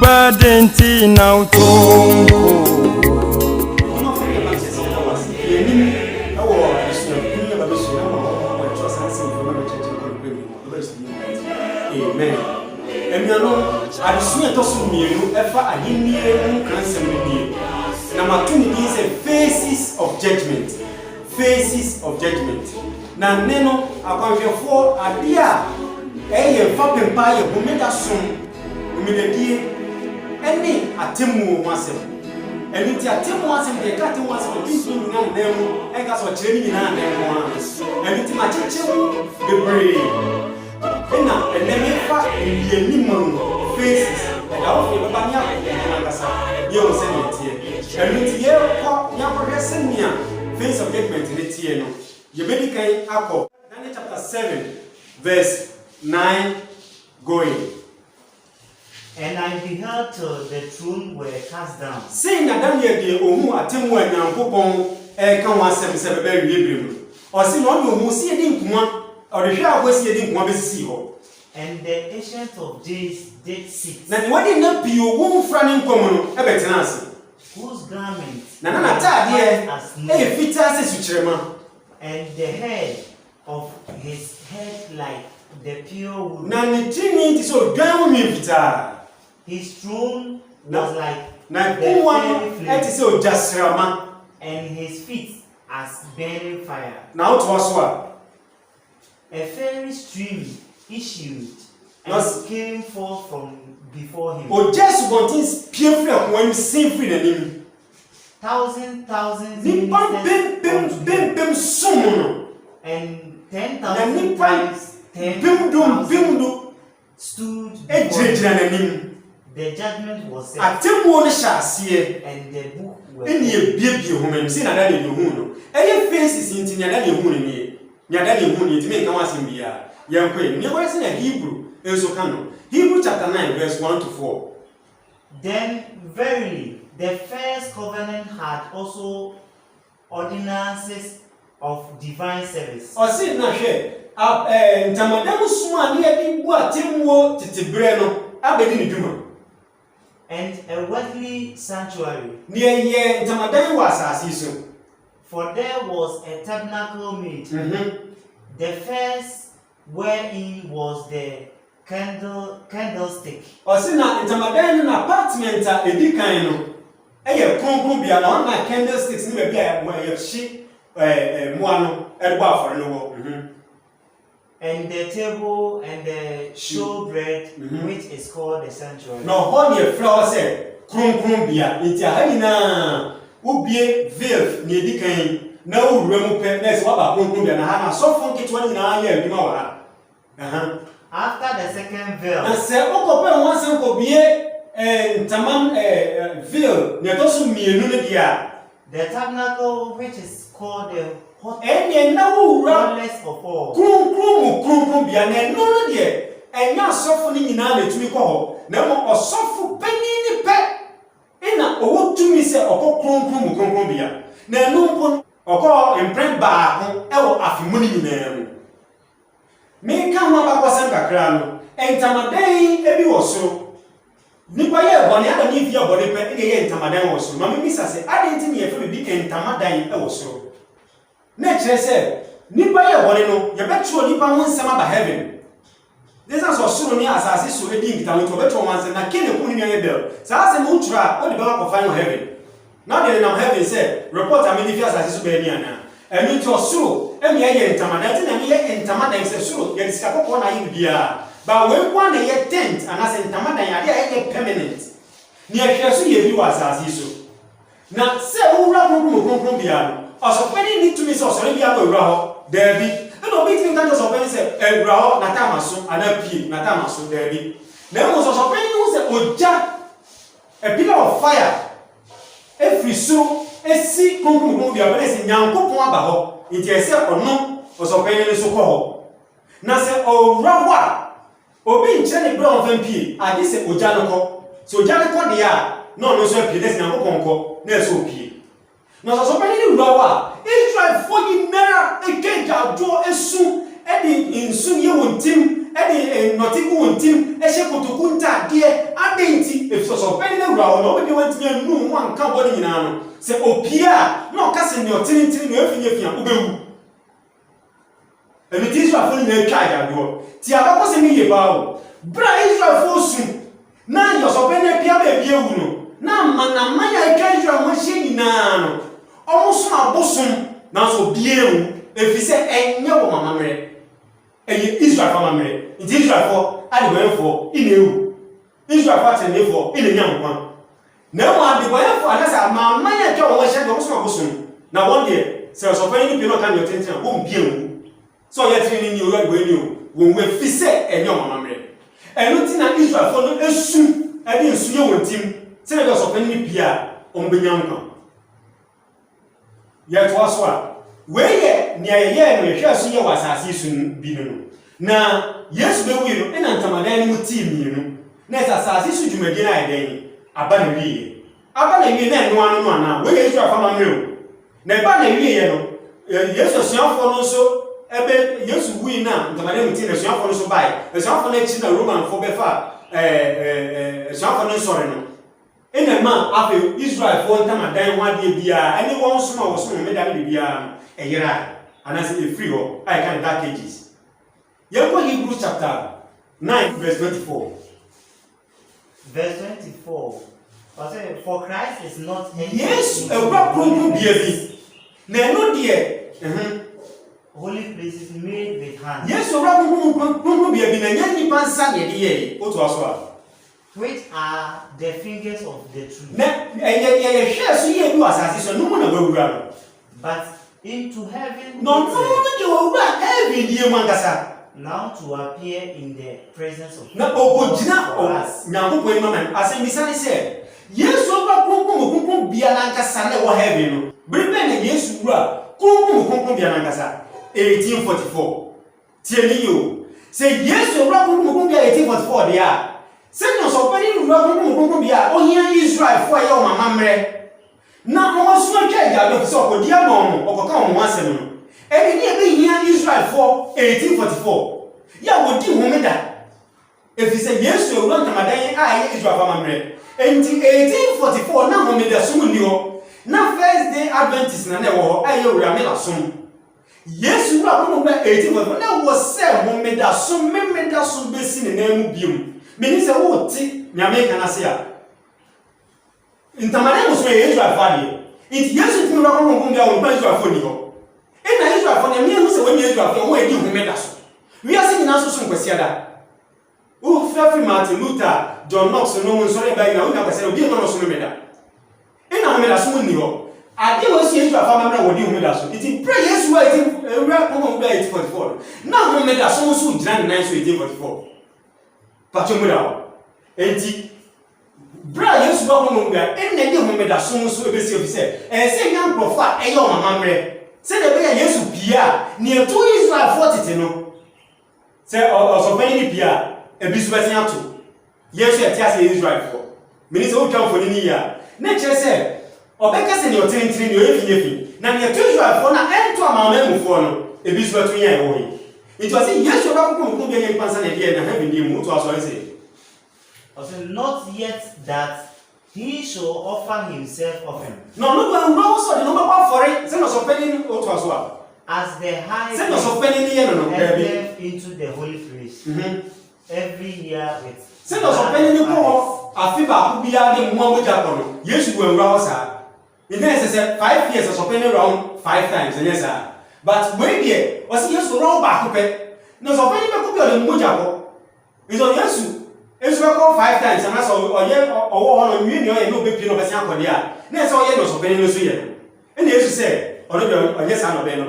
badenti na utongo. Amen. And you know, I just want to say, if I didn't hear cancer, number 2 is a faces of judgment. Faces of judgment. Now, Neno, I can for a dear, a fucking pie, who made us soon, who made a dear, any a Timu was and it's a Tim was in the cutting was for people know them, and that's what training in our name was. And it's my teacher, the brave. And then if I the faces, and I'll feel about Yaka, you will send it here. And it's here, Yaka send me face of judgment in it here. You may be Apple, Daniel chapter 7, verse 9 going. And I beheld till the throne were cast down. Saying that Daniel de Omu at Tim when Yankopon, come 177 very liberal. Or see no who see a dink one, or the share was seeing one see. And the ancient of days did sit. Now, what did not be your womb frowning common, a better answer? Whose garment Nana Tad, a fit as a and the head of his head like the pure wood. Nani Trini so down me vita. His throne was like the fiery flame, so just Rama, and his feet as burning fire. Now it was what? A fiery stream issued and came forth from before him. Oh, just one thing, pure when you see free the name. Thousands Bim soon, and 10,000 times 10,000 stood before him. The judgment was set, I tell one shall see, and the book was any baby woman, see that in the moon. Any faces in Tiana moon in me. Yadani moon, to make a once in the young queen. Never seen a Hebrew, Elsocano. Hebrew chapter 9, verse 1 to 4. Then verily the first covenant had also ordinances of divine service. Or see na share. Tamadam Swan near what Tim wo Titibreno, Abedin Juma. And a worldly sanctuary. Near ye Tamadam was as season. For there was a tabernacle made. The first wherein was the candlestick. Or see na Tamadam apartment a decano. A concubia on my candlesticks never be where she moano at bar for no. And the table and the showbread, which is called the sanctuary. No, honey, a flower said, Crumbia, it's a hyena, Ubie, Vilf, near Dickane, no room petness, what about Crumbia, and I have so funky 29 years, you know. After the second veil, I said, oh, once uncle be and Taman Ville, Netosu me, the tabernacle, which is called the and no less of all. Crum, and no, dear, and now softening in army to me call, no more soft penny in the pet. And now, to me say, or crum, now no or call and print back, or after money in them. May come up a Santa Crown, and Tamaday, every was so. Nipaya, one other need your body pet again, Tamadan was so. Mammy Miss, I say, I didn't think if we became Tamadan also. Nature said, Nipaya, one no, you bet you Nipa won't sum up heaven. This is also soon as I see so reading down to better ones and I can't put in your bill. So I say, no trap, what the back of final heaven. Now they now heaven said, report I mean if you as I see so now. And it was so, and ye in Tamadan, and ye in Tamadan says so, yet it's a couple of years. But when one a year tent and I said Tamadan, I get permanent. Near here, so you as I see so. Now, say, who run beyond. Also, when you need to miss us, already have a row, there be. And no big thing that was open, say, a row, Natamaso, and a pea, Natamaso, there be. There was also when you say, oh, Jack, a pillar of fire. Every so, a sea, Columbia, but it's in Yanko Poabaho, it is or no, was open so called. Now say, oh, Rawa, Obi, Jenny Brown of MP, I did say, oh, Janoko, so Janoko, they are, no, so there's no conco, there's okay. Now, so many lower, it's like 40 naira again, draw a soup, in soon ye won team, nothing won team, a shepherd to kunta, dear, I dainty, if so, penny round, nobody went near noon, one cowboy in an say, oh, Pierre, no cousin, your tin, if you and it is your phone in a child. Tiago was in me about Bra Israel for soon. Now you're so penny Pierre, baby, now, man, my Israel machine now. Almost my bosom, now so dear. If he said, "Eh, no, Mamma, Israel for Mamma, it is Israel for, I go for, in you. Israel for, and therefore, in a young one. Now, I'll be going for another, my job was shed also my bosom. Now, one day, so when you cannot your attention, won't be you. So you're training you right when you, when we say, and your Mamma. And looking at Israel for no soon, I didn't see you with him, say, of any Pia, on Bianca. Yet was what? Where near a year, we shall see your assassin be no. Now, yes, we will, and Antamadan will team you. Net assassin you may deny day. Abanity. Abanity then one now. Where is your family mill? Never, yes, a son for also. Yes, we now, the madam tin a son for so by. A son for next in the Roman for Befa, a son for sorry. In a man, after Israel for Tamadan 1 year, anyone small was made a year, and I say free or I can dark ages. Yellow Hebrews chapter 9, verse 24. Verse 24. For Christ is not yes, a rock will be a bit. No, dear. Holy places made with hands. Yes, a rock will be a bit, and any pan sang what was which are the fingers of the tree. But into heaven, no, you will run heavy, dear Mangasa. Now to appear in the presence of now, now, as a Missani said, yes, so be a Lancasa, or heavy. Bring yes, you are, be a Lancasa, 1844. Tell you, say yes, so be 1844, they are. Send us opening Robia, oh, here Israel for your mamma. Now, almost no care of so, dear mom, or come once a month. And here Israel for 1844. Ya would do women that. If he said yes, you run to my day, I Israel for mamma. And 1844, now women that soon knew. Now, first day Adventist, and I will Ramela soon. Yes, you are 1844. Now was said women that some men that soon be seen in the name of you. Minister who tea, Yamaican Asia. In Tamale was where Israel Fadi. It yes, you are going to go Israel for you. And Israel for the men who say when Israel for where you made us. We are seeing also some Quesiada. Who Fairfield Martin Luther, John Knox, and no one sorry by now, we said, be no sooner. And I made us soon you. I didn't see Israel for what you made us. It is prayers writing a rap on 1844. Now, we made us so soon, Jan 1844. Patumura, enti bra yesu ba hono bia enne de hono da so so ebesi ofise se nyam profa e yo mama mre se de be yesu bia ne to Israel 40 no se so bani ni bia ebisu beti ato yesu e tia se Israel for mini se o twa for ni ya na kire se obeka se ne otintiri ne oyefi na ne to Israel for na ento amama mu for no ebisu betu ya e wo yi. It was in yes, you are going to be a person again and having you to us. Also, not yet that he shall offer himself often. No, so the number one for it, send us opening to us well. As the high send us opening into the holy place every year with send us opening a fever who be adding one with Japan. Yes, you will rouse her. In there, 5 years of opening around 5 times, and yes, sir. But when there was yes to roll back no so when you could be on Mujabo. It's on Yesu. It's called 5 times, and that's all or one million no big pin of a sample there. That's all you know, so penny no see. And Jesus said, or yes, I'm obeying.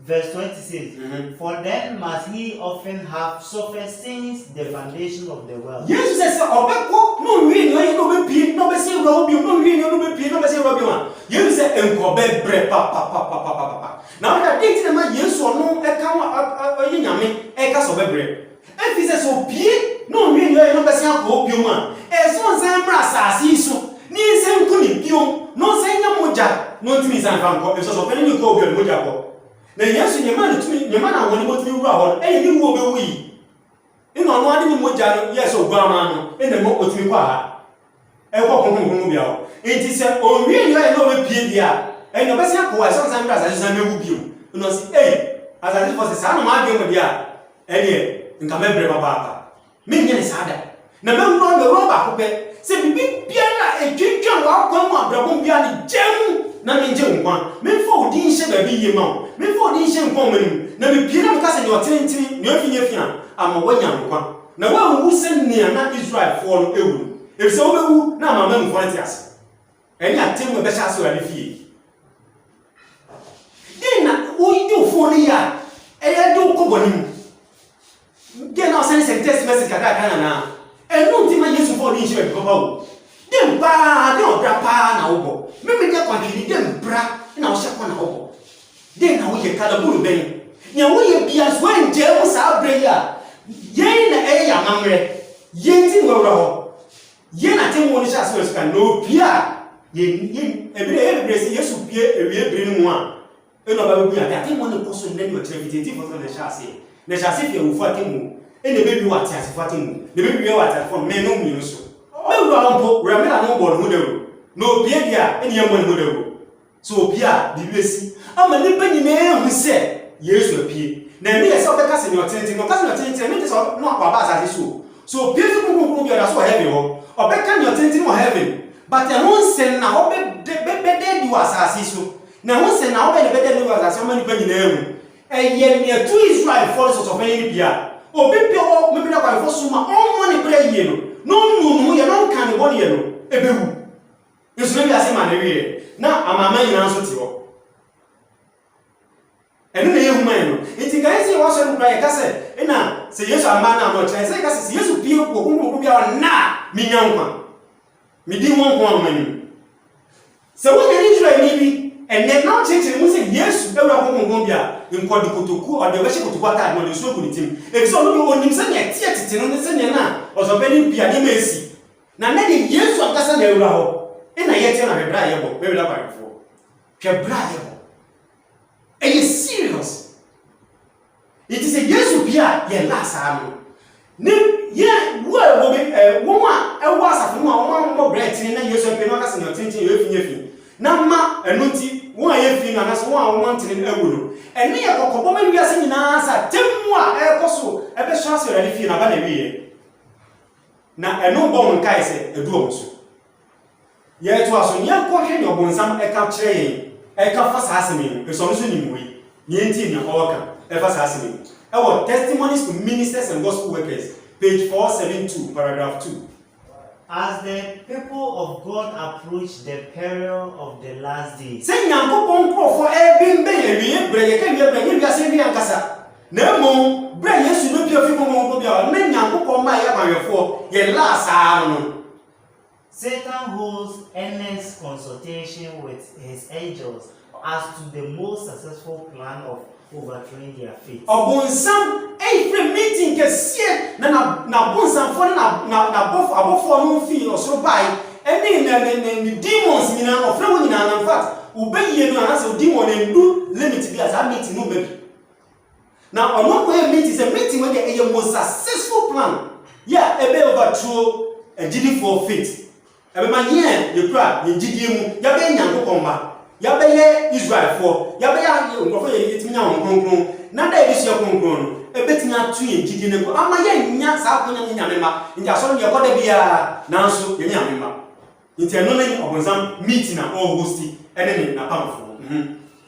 Verse 26. For then must he often have suffered since the foundation of the world. Jesus says, Obeko, no really, no be no be say Robio, no really, no be no be say Robio. You say, Encobe bre papa. Now that date the man, yes or no, a come a yammy, a cast of a bread. And he says, so be no really, no be say Robio man. As one Zambra Sassiso, near Sam Kuni, no saying no moja, no to me, San Franco, if so, penny you go, Mujabo. na yesu nyema ne tumi nyema na woni motumi wura ho e ni wo be wi ina no ade ni moja no yes ogwama no ina mo otumi kwa ha e ko konkonkonko bia ho enti se onwie ni ya no be pie dia e no be se akwa so san bra sa mewu bio no si azazi for se sa no ma de mo dia e de nka mebre baba me nye ne sada na me wura be roba ko be se bibi bia na etwetwa wa kwa mu abrabom bia ni gem na me nje nkwan me fo odi nhye ba bi yema me fo odi nhye nkwan manim na me pie na me kasa ne otentini ne afinya ama wanya nkwan na wa wu se ne na Israel fo no ewu e se wo bewu na ama me nkwan ti ase eni atem be sha se wa fie ina wo yi fo ne ya e do ko bonim ge na sen se test message kaka na enu ti ma Yesu fo ni nhye ba baba wo dem ba de obra pa na wo me de kwantini dem bra na wo shekwa na wo de na wo ye kala bulu ben nya wo ye bia so nje wo sa bre ya ye na e ya mamre ye ti wo ho ye na ti wo ni sha so ska no bia ye ebre si Yesu bie ewie bre ni mu a e no ba bia ta ti mo ne koso ne ni o tere fiti fo so ne sha se fi wo fu atemu e ne be bi wa ti ase fu atemu ne be bi wa ti fo me no mu so me wura mpo wura me na no bo no de no bia dia eni yemo no de so bia bibiesi ama ne banyine hu se Yesu apie na emi yesa obeka se ne otenti no kase ne otenti emi te so no akwa ba asase so bia so kunkun bia da so heaven ho obeka ne otenti no heaven but e won sen na obe de di asase so na won sen na obe de di asase ma ni banyine hu eye ne to Israel for so of any bia obi pio o me bi na kwa fo so ma o mo ne bre ye no no ye no kan ne body ye no ebewu Yesu ne biase ma na wie na amama nyina so ti ho enu na yehu man no enti ga ese wo so nkra ye kase ina se Yesu ama na no kire se kase se Yesu pie ko kunku bia na minyankwa mi di won ko amani se wo ne Israel ni bi enne na cheche mu se Yesu ewra ko kunku bia nkodi kotoku o de we she kotoku ata no so ko ni tim e so no onim se ne tie tete no se ne na o so be ni bia ne mesi na ne de Yesu akasa na ewra ho ina yete na bebra yebo we will have before kebra yebo e serious it is a Yesu bia ye lasa no ni ye wo be wo a e wo asafo no a wo mo bread ni na Yesu pe no akasa na tintin ye fi na ma enunti wo a ye fi na na so wo a wo mantini na ewu no ene ye kokobo ma wiase nyina sa temu a e koso e be so ase rani fi na ba na wiye na eno bo nkai se edu o so ye to aso nye ko hwe ne obonsam e ka kire e ka fa sa asemi e so no so ni muyi nye nti na oka e fa sa asemi e wo testimonies to ministers and gospel workers page 472 paragraph 2 as the people of God approach the peril of the last days say nyankopon krofo e bimbe ye wie bre ye ka wie bre ye bia se bi ankasa na mo bre Yesu no pia fi ko bia na nyankopon ma ye kwanwefo ye la sa no Satan holds earnest consultation with his angels as to the most successful plan of overthrowing their faith. Obonsam every meeting kesie na bonsam for na abofo no fi osoro bai eni na demons nyina ofre wo nyina na in fact ubeyi no na se demon endu limit bi as a meeting no baby na ono ko meeting is a meeting wey the most successful plan yeah ebe overthrow a gidi for faith ebe ma ye kura ye gidi mu ya be nyankopon ba ya be ye Israel for ya be ya ngofo ye timinya honkronkron na da ebi so honkronkron no ebe tinya tu ye gidi ne ko ama ye nya sa akonya nyamema nja so ye koda bia na nso ye nyamema nti eno ne obonsam meeting na all hosti ene ne na pamfo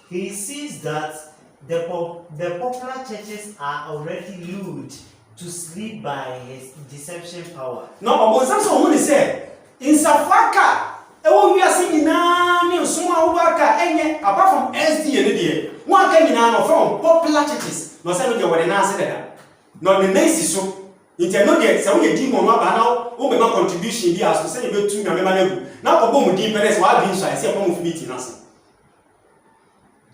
he sees that the popular churches are already lured to sleep by his deception power. No, obonsam so who say in Safaka ewo wiase nyina ne nsoma wobaka enye apart from SD ne de won aka nyina no from popular churches no say no de wore na ase dada no the next so nti no de say wo ye demon no aba na wo be ma contribution bi as to say be tu na me ma na gu na ko bom din peres wa bi nso say ko mo fi na se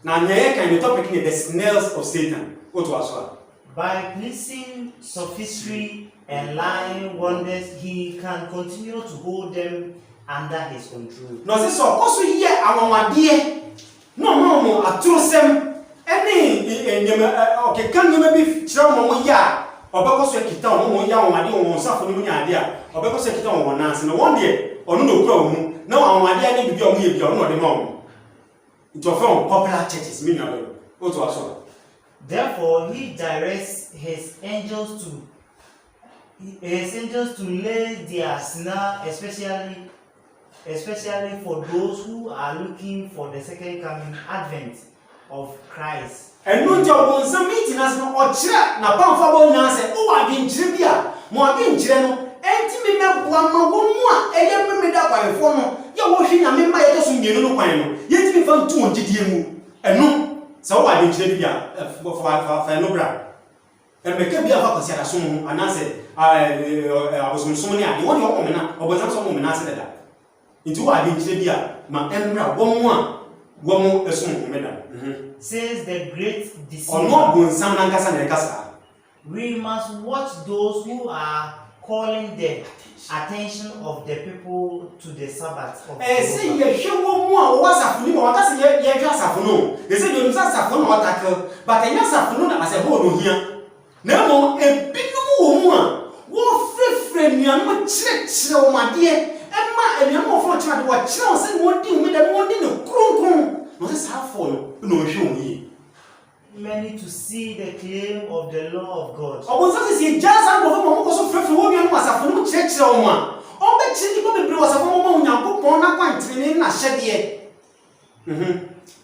na nyeye kan the topic the snails of Satan what was what by pleasing sophistry and lying wonders he can continue to hold them under his control. No say so koso ye awawade no mo atrosem any okay can you maybe chira ya obeko so kita mo ya won ade won safo no nya ade a obeko so kita won nanse no one day onu no kura mu na won ade ade bi o mu ye bi onu de mo it of popular churches me na o to aso. Therefore he directs his angels to lay their snare especially for those who are looking for the second coming advent of Christ. And no job on some meeting as no or chat na pamfa bo na say o wa bi nchire bia mo abi nchire no enti me meboa ma wo mu a eye me da kwa efo no ye wo hwe nyame ma ye to so mienu no kwan no ye ti mi fa ntu on gidie mu eno so wa bi nchire bia fa no bra e me ke bia fa kwasi ada so mu anase abosomsom ne ade wo de wo me na obozam so mu me na se da nti wa bi nchire bia ma emra wo mu a wo mu eso mu me da. Says the great deceiver. We must watch those who are calling the attention of the people to the Sabbath of say ye hwe wo was afuni mo waka say ye hwe asafunu ye say you asafunu wataka but enya asafunu na ase ho no hia na mo ebinu wo mu a wo frefre nuanu chire wo made emma enuanu fo chire wo chire wo say wo di umi da wo di no kronkron. Many to see the claim of the law of God.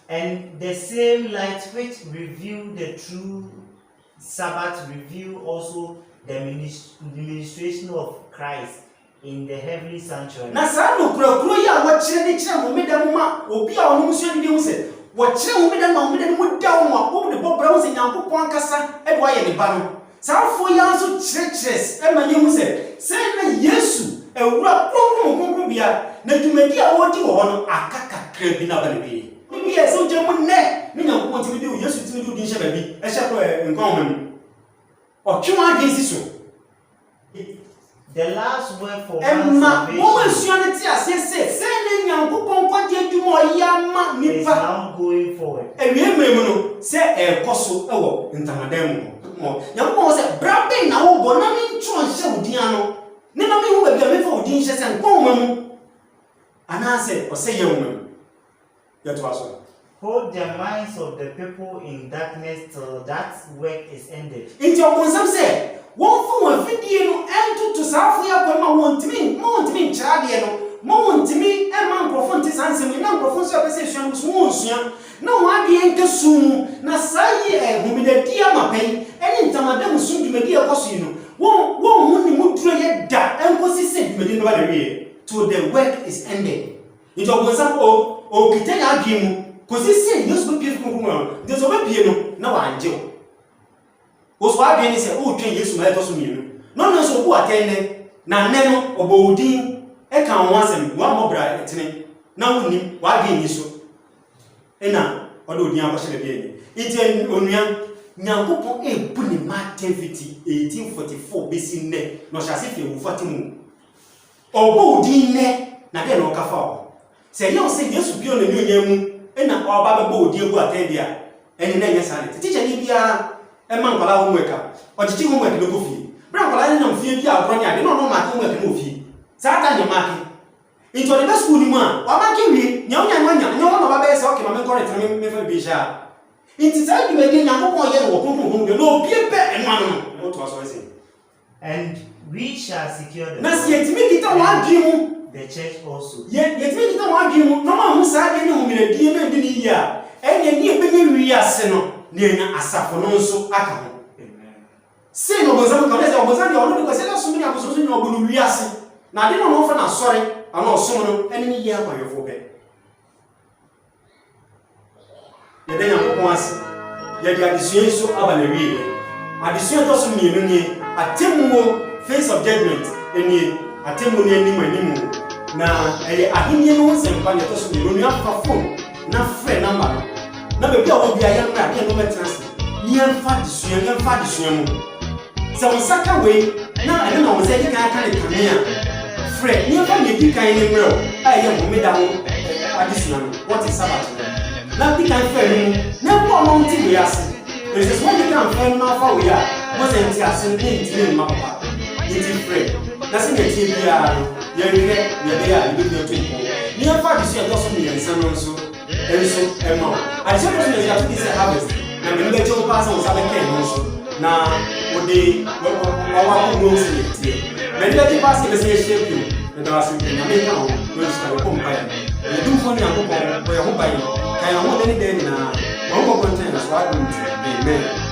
And the same light which reveal the true Sabbath reveal also the ministration of Christ in the heavenly sanctuary. Na sa no kura ya wo kire ni kire mo meda mu ma obi a onu musu ni bi mu se wo kire mo meda na mo meda mu da wo a wo de bobra wo se Nyankopon akasa e do aye ne ba no sa fo ya so kire e ma ye mu se na Yesu e wura konkron bia na dwumadi a wo di wo no akaka kra bi na ba ne bi bi e so je mu ne ni Nyankopon ti bi wo Yesu ti bi di hye ba bi e hye ko nkon ma mu o twa ade si so. The last word for salvation is now going forward. Hold the minds of the people in darkness till that work is ended. One for video and to South Africa, want me, Chadiano, Mount me, and man profontis answer me, no profontis appreciation was once, no one being to soon, Nasai, whom the dear Mappay, and in Tamadam soon to Media Cosino. Won't move through yet that, and was said within the till the work is ended. It was up or Kitaya Gimu, because he said, use good people, there's a piano, no one joke. Was why they say, oh, train Yesu na to mienu. No no so ku atene na nne no obodin e kan wansem wa mobra etene na woni wa ge Yesu. E na odo odin akwahye na bi eni. Iti onua Nyankopon e bu ni Matthew 1844 besi nne no hya se fe wu fatimu. Obodin ne na de no kafa o. Se ye o se Yesu bi o na ni onyam e na oba be bo odin gu atene dia. Eni na nya sane. Teacher ni bia Emma kwala homework o chichi homework no go fi bra kwala ni na mfie bi abro nya de no no mark homework no fi sa ta nya mark into the best school ni mu a wa mark wi nya nya no ba be say okay ma me correct me fa bi sha into sa di me nya ko ye no konkron de no bi pe enwa no to so say and we shall secure the na si etimi kita wa dwimu the church also yetimi kita wa dwimu no ma hu sa de ni hu mi die me bi ni ya enye ni e be ni wi ase no Nena asafono nso aka ho. Amen. Se no bozam ka lese obozam ya onu ko se na sumi ya bososo ni obunu wiase. Na de no no fa na sori, ana osom no ene ni ye akwayefo be. Ye de Nyankopon ase. Ye de adisua nso aba na wiye. Adisua to so mienu ni atemmo face of judgment eni atemmo ni animu na ahimye no sempa ne to so mienu ni afa phone na frɛ number na be bia wo bia ya mra de no metrans ni emfa disua mu se won saka we na ene na won se di kan kan kame a frɛ ni emfa me di kan ni mra a ye mo me da ho adisua no what is Sabbath Nothing can fail you. Never mountain we are. This is when you can fail now for we are. Wasn't it as in the mapa? It is free. That's in the TBR. You're there, you do your thing. Near fact, you see a dozen million son also. And so, Emma. I just want to have this harvest. And the little person was having cane also. Now, would they our rules in it? Many of the past is a shape you. And there are some things I make now. We'll start a pump. You do funny and go for your home by you. I am not any day now. One more content as well. Amen.